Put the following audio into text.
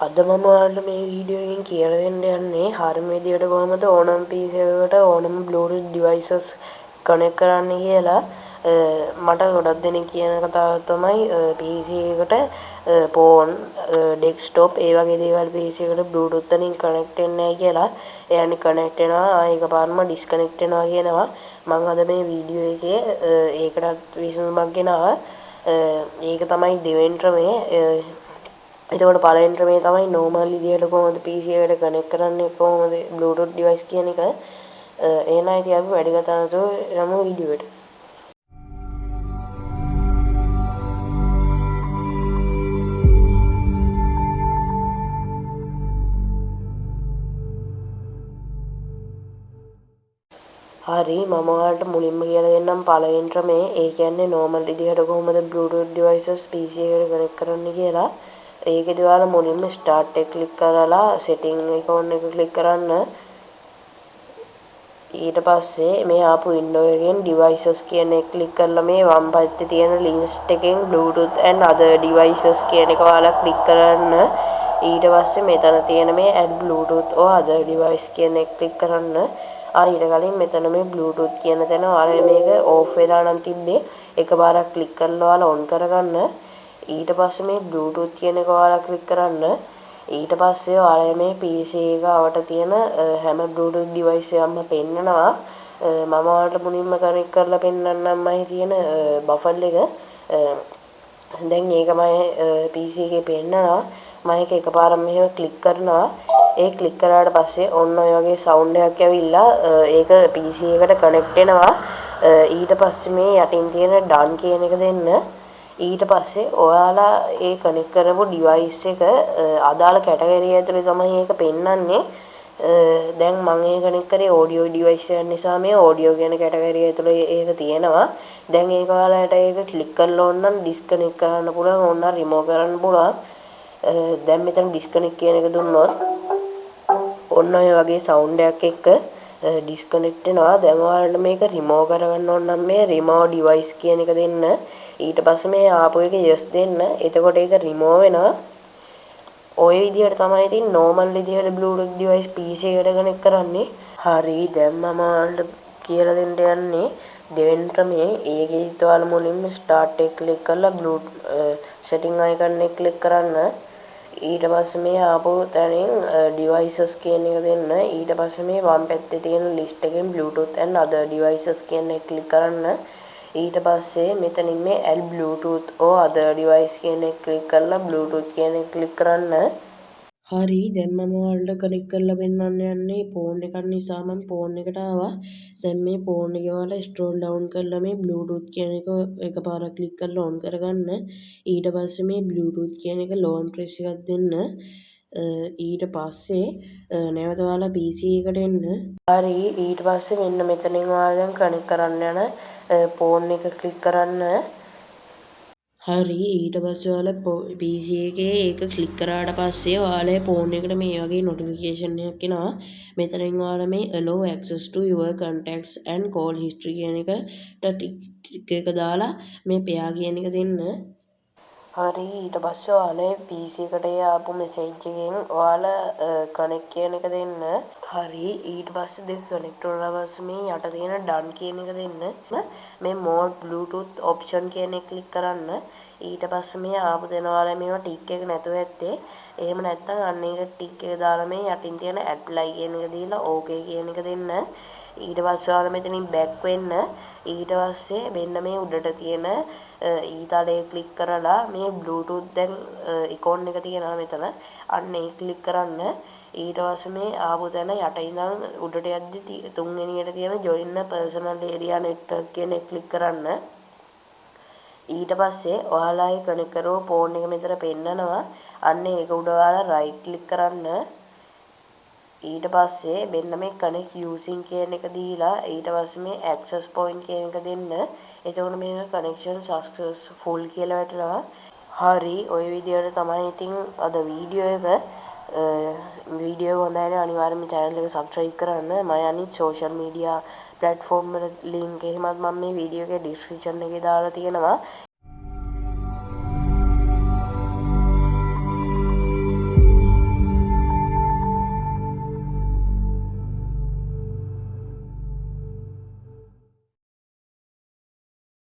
අද මම ඔයාලට මේ වීඩියෝ එකෙන් කියලා දෙන්න යන්නේ හරිම විදියට කොහොමද ඕනම PC එකකට ඕනම Bluetooth devices connect කරන්න කියලා. මට ගොඩක් දෙනෙක් කියන කතාව තමයි PC එකට phone desktop ඒ වගේ දේවල් PC එකට Bluetooth වලින් connect වෙන්නේ නැහැ කියලා. එයානේ connect වෙනවා ආයෙ එකපාරම disconnect වෙනවා කියනවා. මම අද මේ වීඩියෝ එකේ ඒකටත් විසඳුමක් ගෙනාවා. ඒක තමයි දෙවෙනි ක්‍රමය. එතකොට පළවෙනි ක්‍රමය තමයි normal විදියට කොහොමද PC එකට connect කරන්නේ කොහොමද Bluetooth device කියන එක. එහෙනම් ඉතින් අපි වැඩි කතා නැතුව යමු වීඩියෝ එකට. හරි මම ඔයාලට මුලින්ම කියලා දෙන්නම් පළවෙනි ක්‍රමය. ඒ කියන්නේ normal විදියට කොහොමද Bluetooth devices PC එකට connect කරන්නේ කියලා. ඒකෙදි ඔයාලා මුලින්ම start එක click කරලා setting icon එක click කරන්න. ඊට පස්සේ මේ ආපු window එකෙන් devices කියන එක click කරලා මේ වම් පැත්තේ තියෙන list එකෙන් Bluetooth and other devices කියන එක ඔයාලා click කරන්න. ඊට පස්සේ මෙතන තියෙන මේ add Bluetooth or other device කියන එක click කරන්න. ඊට කලින් මෙතන මේ Bluetooth කියන තැන ඔයාලා මේක off වෙලා නම් තිබ්බේ එකපාරක් click කරලා ඔයාලා on කරගන්න. ඊට පස්සේ මේ Bluetooth කියන එක ඔයාලා click කරන්න. ඊට පස්සේ ඔයාලා මේ PC එක අවට තියෙන හැම Bluetooth device එකක්ම පෙන්නනවා. මම ඔයාලට මුලින්ම කනෙක්ට් කරලා පෙන්නන්නම්මයි තියෙන බෆල් එක. දැන් ඒක මම PC එකේ පෙන්නනවා. මම ඒක එකපාරම මෙහෙම ක්ලික් කරනවා. ඒ ක්ලික් කරාට පස්සේ ඔන්න ඔය වගේ සවුන්ඩ් එකක් ඇවිල්ලා ඒක PC එකට කනෙක්ට් වෙනවා. ඊට පස්සේ මේ යටින් තියෙන done කියන එක දෙන්න. ඊට පස්සේ ඔයාලා ඒ කනෙක්ට් කරපු ඩිවයිස් එක අදාළ කැටගරිය ඇතුලේ තමයි ඒක පෙන්වන්නේ. දැන් මම ඒ කනෙක්ට් කරේ audio device එක නිසා මේ audio කියන කැටගරිය ඇතුලේ ඒක තියෙනවා. දැන් ඒක ඔයාලට ඒක ක්ලික් කරලා ඕනනම් disconnect කරන්න පුළුවන් ඕනනම් remove කරන්න පුළුවන්. දැන් මෙතන disconnect කියන එක දුන්නොත් ඔන්න ඔය වගේ සවුන්ඩ් එකක් එක්ක disconnect වෙනවා. දැන් ඔයාලට මේක remove කරගන්න ඕන නම් මේ remove device කියන එක දෙන්න. ඊට පස්සේ මේ ආපු එක yes දෙන්න. එතකොට ඒක remove වෙනවා. ඔය විදිහට තමයි ඉතින් normal විදිහට Bluetooth device PC එකට connect කරන්නේ. හරි දැන් මම ඔයාලට කියලා දෙන්න යන්නේ දෙවෙනි ක්‍රමයේ. ඒකෙදිත් ඔයාලා මුලින්ම start එක click කරලා Bluetooth setting icon එක click කරන්න. ඊට පස්සේ මේ ආපු තැනින් devices කියන එක දෙන්න. ඊට පස්සේ මේ වම් පැත්තේ තියෙන list එකෙන් Bluetooth and other devices කියන එක click කරන්න. ඊට පස්සේ මෙතනින් මේ add Bluetooth or other device කියන එක click කරලා Bluetooth කියන එක click කරන්න. හරි දැන් මම ඔයාලට කනෙක්ට් කරලා පෙන්නන්න යන්නේ ෆෝන් එකක් නිසා මම ෆෝන් එකට ආවා. දැන් මේ ෆෝන් එකේ ඔයාලා ස්ක්‍රෝල් ඩවුන් කරලා මේ Bluetooth කියන එක එකපාරක් ක්ලික් කරලා on කරගන්න. ඊට පස්සේ මේ Bluetooth කියන එක low and press එකක් දෙන්න. ඊට පස්සේ නැවත ඔයාලා PC එකට එන්න. හරි ඊට පස්සේ මෙන්න මෙතනින් ඔයාලා දැන් කනෙක්ට් කරන්න යන ෆෝන් එක ක්ලික් කරන්න. හරි ඊට පස්සේ ඔයාලා PC එකේ ඒක ක්ලික් කරාට පස්සේ ඔයාලා ෆෝන් එකට මේ වගේ notification එකක් එනවා. මෙතනින් ඔයාලා මේ allow access to your contacts and call history කියන එකට ටික් එක දාලා මේ pair කියන එක දෙන්න. හරි ඊට පස්සේ ඔයාලා PC එකට ආපු message එකෙන් ඔයාලා connect කියන එක දෙන්න. හරි ඊට පස්සේ දෙක connect වුණා පස්සේ මේ යට තියෙන done කියන එක දෙන්න. මේ more Bluetooth option කියන එක click කරන්න. ඊට පස්සේ මේ ආපු දෙන ඔයාලා මේවා ටික් එක නැතුව ඇත්තේ. එහෙම නැත්නම් අන්න ඒක ටික් එක දාලා මේ යටින් තියෙන apply කියන එක දීලා okay කියන එක දෙන්න. ඊට පස්සේ ඔයාලා මෙතනින් back වෙන්න. ඊට පස්සේ මෙන්න මේ උඩට තියෙන ඊතලයේ ක්ලික් කරලා මේ Bluetooth දැන් icon එක තියෙනවා මෙතන. අන්න ඒක ක්ලික් කරන්න. ඊට පස්සේ මේ ආපු තැන යට ඉඳන් උඩට යද්දි තුන්වෙනියට තියෙන join a personal area network කියන එක ක්ලික් කරන්න. ඊට පස්සේ ඔයාලා ඒ කනෙක්ට් කරව ෆෝන් එක මෙතන පෙන්නනවා. අන්න ඒක උඩ ඔයාලා right click කරන්න. ඊට පස්සේ මෙන්න මේ connect using කියන එක දීලා ඊට පස්සේ මේ access point කියන එක දෙන්න. එතකොට මේක connection successful කියලා වැටෙනවා. හරි ඔය විදිහට තමයි ඉතින් අද වීඩියෝ එක. වීඩියෝ එක හොඳයි නම් අනිවාර්යයෙන්ම channel එක subscribe කරන්න. මම අනිත් social media platform වල link එහෙමත් මම මේ වීඩියෝ එකේ description එකේ දාලා තියෙනවා.